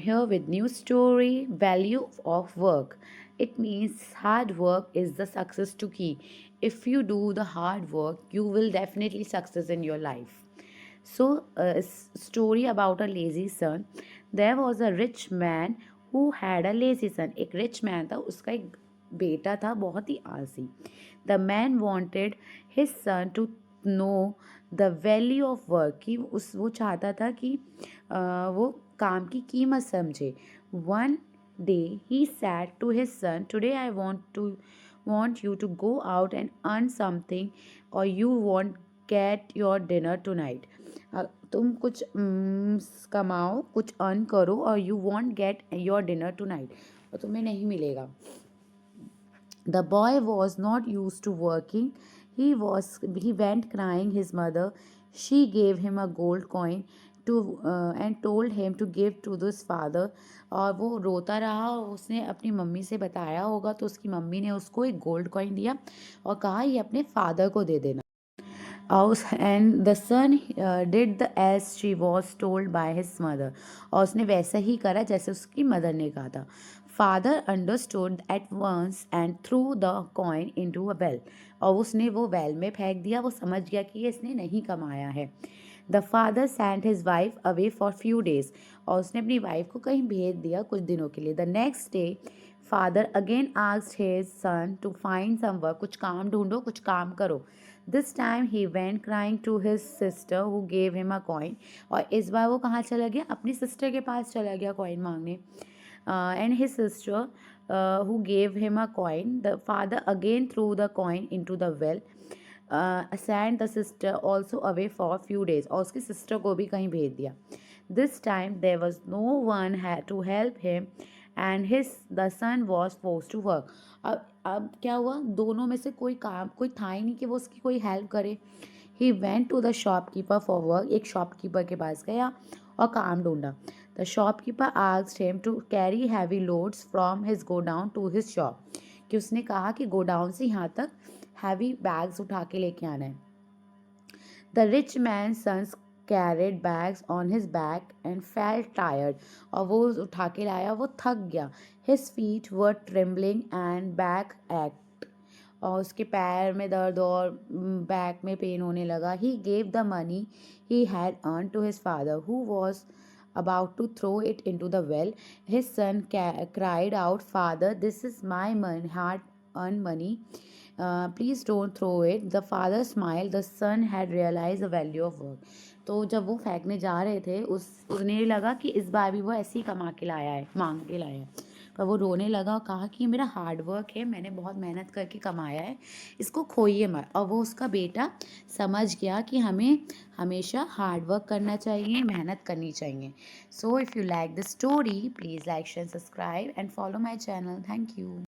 here with new story, Value of Work. It means hard work is the success to key. If you do the hard work, you will definitely success in your life. So, a story about a lazy son. There was a rich man who had a lazy son. एक rich man था, उसका एक बेटा था बहुत ही आलसी. The man wanted his son to know the value of work. कि वो चाहता था कि वो काम की कीमत समझे. One day he said to his son, "Today I want you to go out and earn something, or you won't get your dinner tonight." तुम कुछ कमाओ, कुछ अर्न करो, और you won't get your dinner tonight, और तुम्हें नहीं मिलेगा. The boy was not used to working. He went crying his mother. She gave him a gold coin to and told him to give to this father. और वो रोता रहा, और उसने अपनी मम्मी से बताया होगा, तो उसकी मम्मी ने उसको एक गोल्ड कॉइन दिया और कहा ये अपने फादर को दे देना. And the son did the as she was told by his mother. और उसने वैसा ही करा जैसे उसकी मदर ने कहा था. Father understood at once and threw the coin into a well. और उसने वो वेल में फेंक दिया. वो समझ गया कि ये इसने नहीं कमाया है. The father sent his wife away for few days. और उसने अपनी वाइफ को कहीं भेज दिया कुछ दिनों के लिए. The next day father again asked his son to find some work. कुछ काम ढूंढो, कुछ काम करो. This time he went crying to his sister who gave him a coin. और इस बार वो कहाँ चला गया? अपनी सिस्टर के पास चला गया कॉइन मांगने. And his sister who gave him a coin. The father again threw the coin into the well. Sent the sister also away for a few days. और उसकी सिस्टर को भी कहीं भेज दिया. This time there was no one had to help him and the son was forced to work. अब क्या हुआ? दोनों में से कोई था ही नहीं कि वो उसकी कोई हेल्प करे. He went to the shopkeeper for work. एक शॉपकीपर के पास गया और काम ढूंढा. The shopkeeper asked him to carry heavy loads from his godown to his shop. कि उसने कहा कि गोडाउन से यहाँ तक हैवी बैग्स उठा के लेके आना है. The rich man's sons carried bags on his back and felt tired. और वो उठा के लाया, वो थक गया. His feet were trembling and back ached. और उसके पैर में दर्द और बैक में पेन होने लगा. He gave the money he had earned to his father, who was about to throw it into the well. His son cried out, "Father, this is my hard-earned money. Please don't throw it." The father smiled. The son had realized the value of work. तो जब वो फेंकने जा रहे थे, उसने लगा कि इस बार भी वो ऐसे ही कमा के लाया है, मांग के लाया है. पर वो रोने लगा और कहा कि ये मेरा हार्ड वर्क है, मैंने बहुत मेहनत करके कमाया है, इसको खोइए मत. और वो उसका बेटा समझ गया कि हमें हमेशा हार्ड वर्क करना चाहिए, मेहनत करनी चाहिए. So if you like this story, please like share subscribe and follow my channel. Thank you.